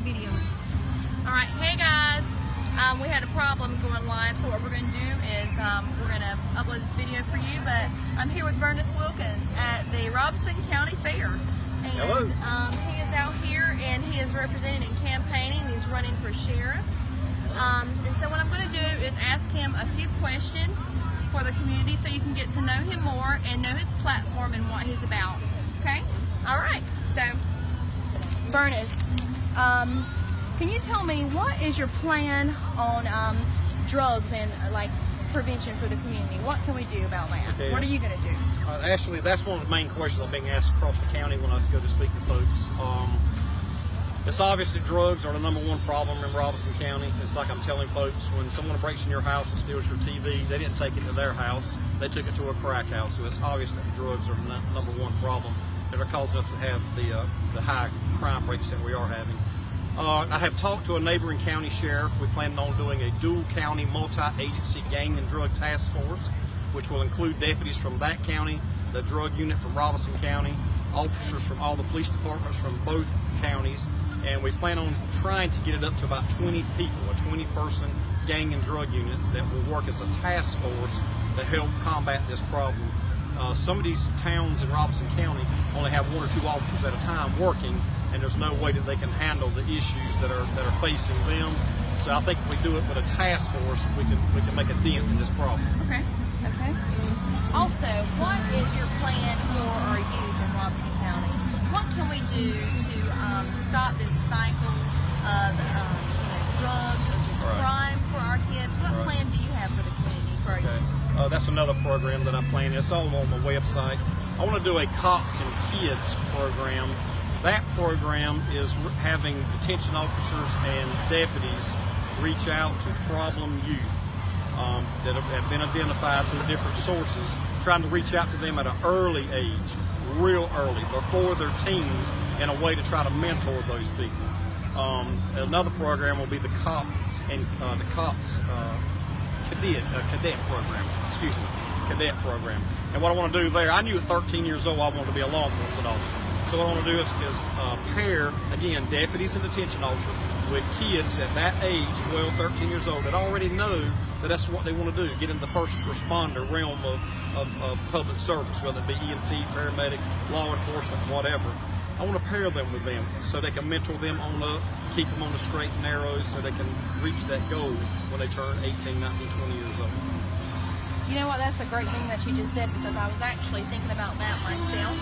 video. Alright, hey guys, we had a problem going live, so what we're going to do is we're going to upload this video for you, but I'm here with Burnis at the Robeson County Fair. And hello. He is out here and he is representing and campaigning. He's running for sheriff. And so what I'm going to do is ask him a few questions for the community so you can get to know him more and know his platform and what he's about. Okay? Alright, so Burnis, can you tell me what is your plan on drugs and like prevention for the community? What can we do about that? Okay. What are you going to do? Actually, that's one of the main questions I'm being asked across the county when I go to speak to folks. It's obvious that drugs are the #1 problem in Robeson County. It's like I'm telling folks, when someone breaks in your house and steals your TV, they didn't take it to their house, they took it to a crack house. So it's obvious that drugs are the #1 problem that are causing us to have the high crime rates that we are having. I have talked to a neighboring county sheriff. We plan on doing a dual county multi-agency gang and drug task force, which will include deputies from that county, the drug unit from Robeson County, officers from all the police departments from both counties, and we plan on trying to get it up to about 20 people, a 20-person gang and drug unit that will work as a task force to help combat this problem. Some of these towns in Robeson County only have 1 or 2 officers at a time working, and there's no way that they can handle the issues that are facing them. So I think if we do it with a task force, we can make a dent in this problem. Okay. Okay. Also, what is your plan for our youth in Robeson County? What can we do to stop this cycle of drugs or just crime for our kids? What plan do you have for the community, for our youth? That's another program that I plan. It's all on the website. I want to do a Cops and Kids program. That program is having detention officers and deputies reach out to problem youth that have been identified through different sources, trying to reach out to them at an early age, real early, before they're teens, in a way to try to mentor those people. Another program will be the Cops and cadet program. Excuse me, cadet program. And what I want to do there, I knew at 13 years old I wanted to be a law enforcement officer. So what I want to do is pair, again, deputies and detention officers with kids at that age, 12, 13 years old, that already know that that's what they want to do, get in the first responder realm of public service, whether it be EMT, paramedic, law enforcement, whatever. I want to pair them with them so they can mentor them on up, keep them on the straight and narrows so they can reach that goal when they turn 18, 19, 20 years old. You know what, that's a great thing that you just said, because I was actually thinking about that myself,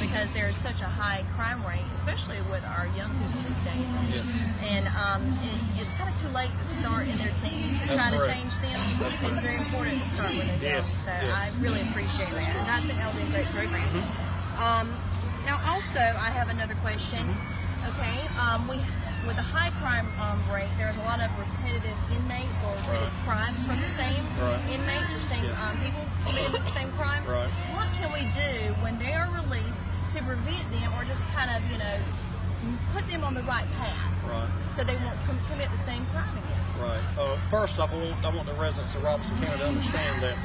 because there's such a high crime rate, especially with our young people these days. Yes. And it's kind of too late to start in their teens to try to change them. It's very important to start when they're young. So I really appreciate that. And I think that will be a great program. Now also, I have another question. Okay, with the high crime rate, there's a lot of repetitive inmates or repetitive crimes from the same inmates or same people committing the same crimes. What can we do when they are released to prevent them, or just kind of, put them on the right path so they won't commit the same crime again? First off, I want the residents of Robeson County to understand that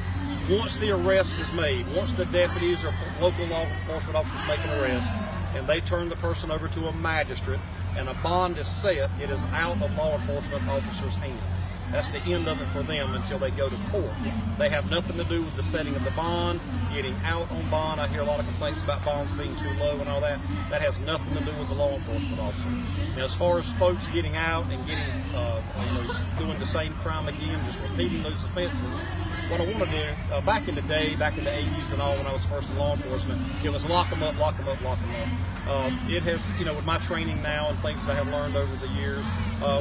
once the arrest is made, once the deputies or local law enforcement officers make an arrest, and they turn the person over to a magistrate, and a bond is set, it is out of law enforcement officers' hands. That's the end of it for them until they go to court. They have nothing to do with the setting of the bond, getting out on bond. I hear a lot of complaints about bonds being too low and all that. That has nothing to do with the law enforcement officer. Now, as far as folks getting out and getting, doing the same crime again, just repeating those offenses, what I want to do, back in the day, back in the 80s and all, when I was first in law enforcement, it was lock them up, lock them up, lock them up. It has, with my training now and things that I have learned over the years,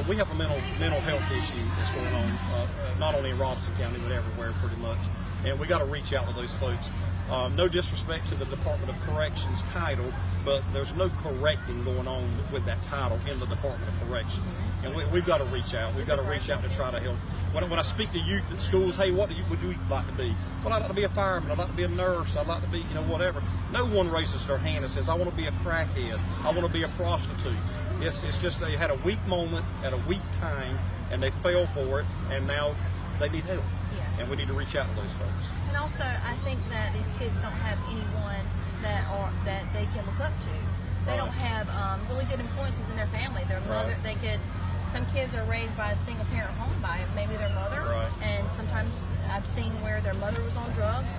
we have a mental health issue that's going on, not only in Robeson County, but everywhere pretty much. And we got to reach out to those folks. No disrespect to the Department of Corrections title, but there's no correcting going on with that title in the Department of Corrections. And we've got to reach out. We've got to reach out to try to help. When I speak to youth at schools, hey, what would you like to be? Well, I'd like to be a fireman. I'd like to be a nurse. I'd like to be, whatever. No one raises their hand and says, I want to be a crackhead. I want to be a prostitute. It's just they had a weak moment at a weak time, and they fell for it, and now they need help. Yes. And we need to reach out to those folks. And also, I think that these kids don't have anyone that they can look up to. they don't have really good influences in their family. Their mother, some kids are raised by a single parent home by maybe their mother, and sometimes I've seen where their mother was on drugs.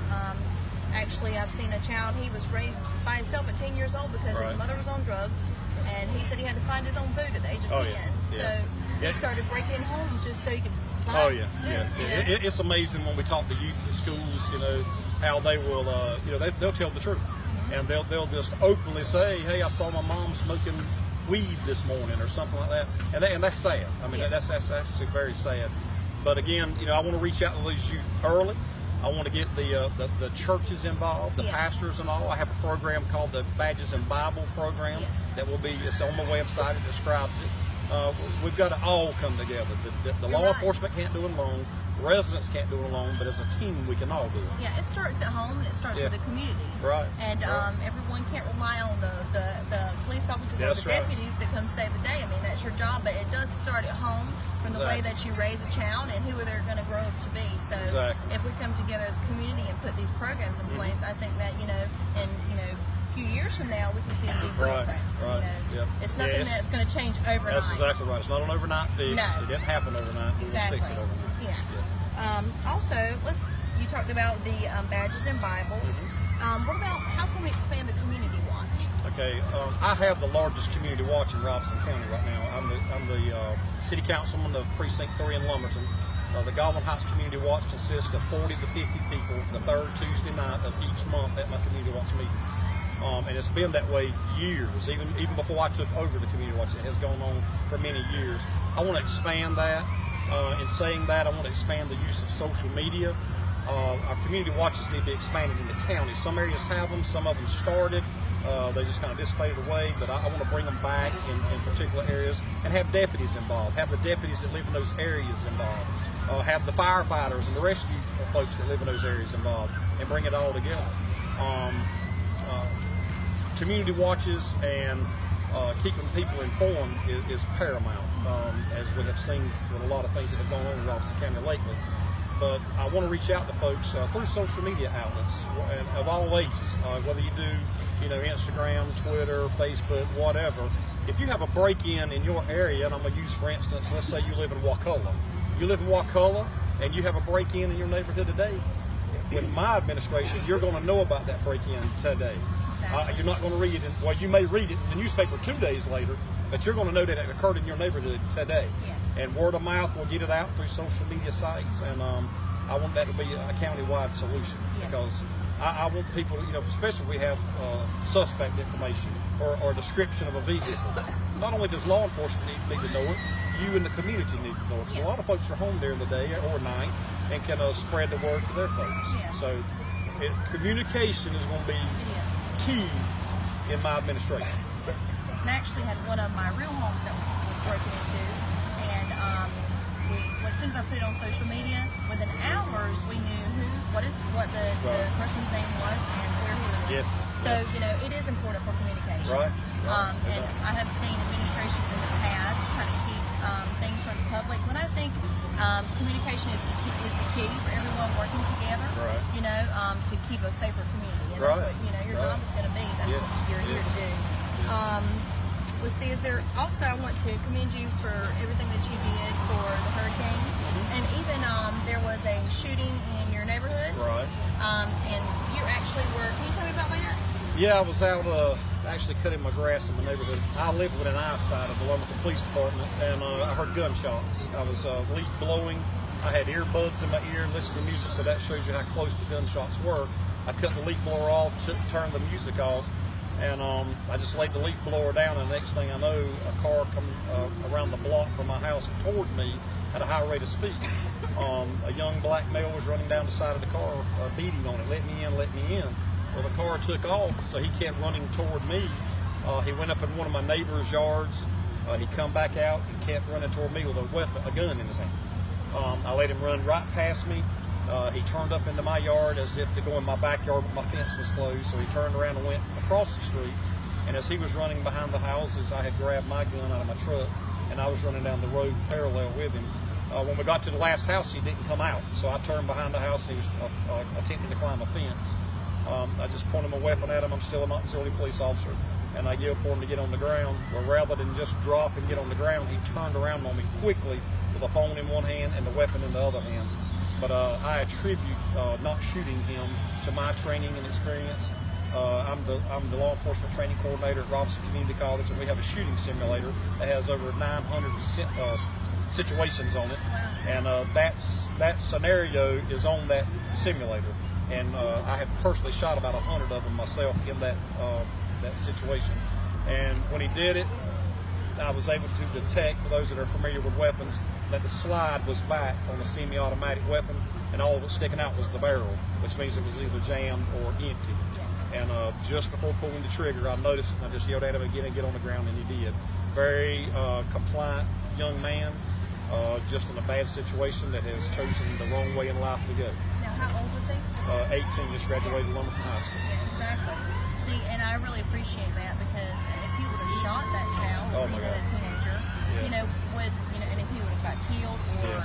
Actually, I've seen a child, he was raised by himself at 10 years old because his mother was on drugs, and he said he had to find his own food at the age of 10. So he started breaking in homes just so he could find food, It's amazing when we talk to youth at schools, you know, how they will, you know, they'll tell the truth. And they'll just openly say, hey, I saw my mom smoking weed this morning or something like that. And that's sad. I mean, that's actually very sad. But again, you know, I want to reach out to these youth early. I want to get the churches involved, the pastors and all. I have a program called the Badges and Bible program that will be, it's on my website, it describes it. We've got to all come together. The law enforcement can't do it alone. Residents can't do it alone, but as a team, we can all do it. Yeah, it starts at home and it starts with the community. And everyone can't rely on the police officers or the deputies to come save the day. I mean, that's your job, but it does start at home from the way that you raise a child and who they're going to grow up to be. So if we come together as a community and put these programs in place, I think that, in few years from now, we can see a big difference. It's nothing that's going to change overnight. That's exactly right. It's not an overnight fix. No. It didn't happen overnight. We won't fix it overnight. Also, you talked about the badges and Bibles. What about, how can we expand the community watch? Okay, I have the largest community watch in Robeson County right now. I'm the city councilman of Precinct 3 in Lumberton. The Goblin Heights Community Watch consists of 40 to 50 people the third Tuesday night of each month at my community watch meetings. And it's been that way years, even before I took over the community watch. It has gone on for many years. I want to expand that. In saying that, I want to expand the use of social media. Our community watches need to be expanded in the county. Some areas have them, some of them started. They just kind of dissipated away, but I want to bring them back in particular areas and have deputies involved, have the deputies that live in those areas involved, have the firefighters and the rescue folks that live in those areas involved, and bring it all together. Community watches and keeping people informed is paramount, as we have seen with a lot of things that have gone on in Robeson County lately. But I want to reach out to folks through social media outlets of all ages, whether you do, Instagram, Twitter, Facebook, whatever. If you have a break-in in your area, and I'm going to use, for instance, let's say you live in Wakulla. You live in Wakulla, and you have a break-in in your neighborhood today. With my administration, you're going to know about that break-in today. You're not going to read it, well, you may read it in the newspaper 2 days later, but you're going to know that it occurred in your neighborhood today. And word of mouth will get it out through social media sites, and I want that to be a county-wide solution, because I want people, especially if we have suspect information or a description of a vehicle. Not only does law enforcement need to know it, you and the community need to know it. So a lot of folks are home during the day or night and can spread the word to their folks. So communication is going to be key in my administration. I actually had one of my real homes that was broken into, and as soon as I put it on social media, within hours we knew what the person's name was and where he lived. So it is important for communication. And I have seen administrations in the past try to keep things from the public, but I think communication is the key for everyone working together. To keep a safer community, and that's what your job is going to be. That's what you're here to do. Let's see, I want to commend you for everything that you did for the hurricane. And even there was a shooting in your neighborhood. And you actually can you tell me about that? Yeah, I was out actually cutting my grass in my neighborhood. I live within eyesight of the Lumberton Police Department, and I heard gunshots. I was leaf blowing. I had earbuds in my ear and listened to music, so that shows you how close the gunshots were. I cut the leaf blower off, turned the music off, and I just laid the leaf blower down, and the next thing I know, a car come around the block from my house toward me at a high rate of speed. A young black male was running down the side of the car, beating on it, let me in, let me in. Well, the car took off, so he kept running toward me. He went up in one of my neighbor's yards. He come back out and kept running toward me with a gun in his hand. I let him run right past me. He turned up into my yard as if to go in my backyard, but my fence was closed, so he turned around and went across the street. And as he was running behind the houses, I had grabbed my gun out of my truck, and I was running down the road parallel with him. When we got to the last house, he didn't come out, so I turned behind the house, and he was attempting to climb a fence. I just pointed my weapon at him. I'm still an auxiliary police officer, and I yelled for him to get on the ground. Well, rather than just drop and get on the ground, he turned around on me quickly with a phone in one hand and the weapon in the other hand. But I attribute not shooting him to my training and experience. I'm the law enforcement training coordinator at Robinson Community College, and we have a shooting simulator that has over 900 situations on it, and that scenario is on that simulator. And I have personally shot about 100 of them myself in that situation. And when he did it, I was able to detect, for those that are familiar with weapons, that the slide was back on a semi-automatic weapon, and all that's sticking out was the barrel, which means it was either jammed or empty. And just before pulling the trigger, I noticed, and I just yelled at him again and get on the ground, and he did. Very compliant young man, just in a bad situation that has chosen the wrong way in life to go. Now, how old was he? 18, just graduated Lumberton High School. Yeah, exactly. See, and I really appreciate that, because if he would have shot that child, or that teenager, and if he would have got killed, or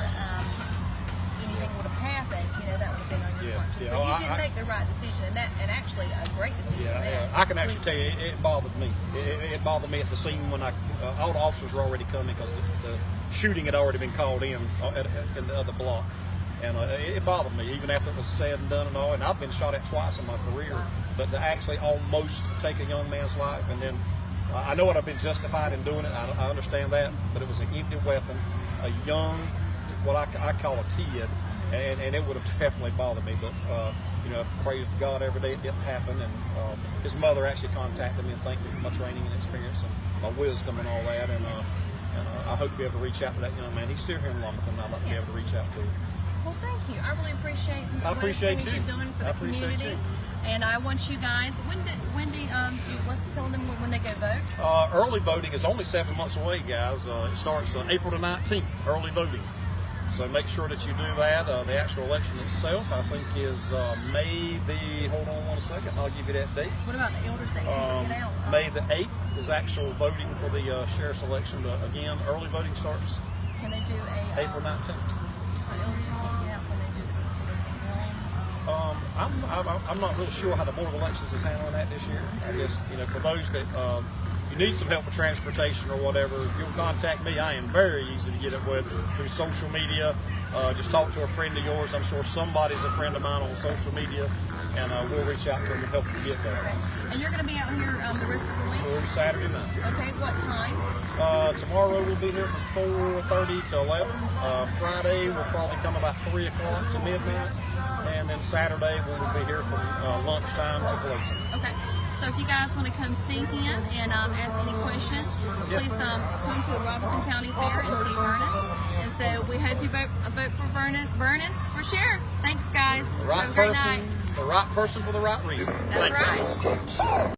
anything would have happened, that would have been on your conscience. But you did make the right decision, and actually a great decision. I can actually tell you, it bothered me. It bothered me at the scene when all the officers were already coming, because the shooting had already been called in the other block. And it bothered me, even after it was said and done and all. And I've been shot at twice in my career, but to actually almost take a young man's life, and then I know I've been justified in doing it. I understand that, but it was an empty weapon, a young, what I call a kid, and it would have definitely bothered me. But praise God, every day it didn't happen. And his mother actually contacted me and thanked me for my training and experience and my wisdom and all that. And I hope to be able to reach out to that young man. He's still here in Lumberton. I'd like to be able to reach out to him. Well, thank you. I really appreciate you. You're doing for the community. And I want you guys, let's tell them when they go vote. Early voting is only 7 months away, guys. It starts April the 19th, early voting. So make sure that you do that. The actual election itself, I think, is May the, hold on one second, I'll give you that date. What about the elders that can't get out? May the 8th is actual voting for the sheriff's election. But again, early voting starts Can they do April 19th. For elders that can't get out, can they do I'm not really sure how the Board of Elections is handling that this year. I guess, for those that you need some help with transportation or whatever, you'll contact me. I am very easy to get it with through social media. Just talk to a friend of yours. I'm sure somebody's a friend of mine on social media, and we'll reach out to them and help you get there. Okay. And you're going to be out here the rest of the week? Through Saturday night. Okay, what times? Tomorrow we'll be here from 4:30 to 11. Friday we'll probably come about 3 o'clock to midnight. And then Saturday we'll be here from lunchtime to closing. Okay. So if you guys want to come sing in and ask any questions, please come to the Robinson County Fair and see Burnis. And so we hope you vote for Burnis for sure. Thanks, guys. The right person for the right reason. That's right.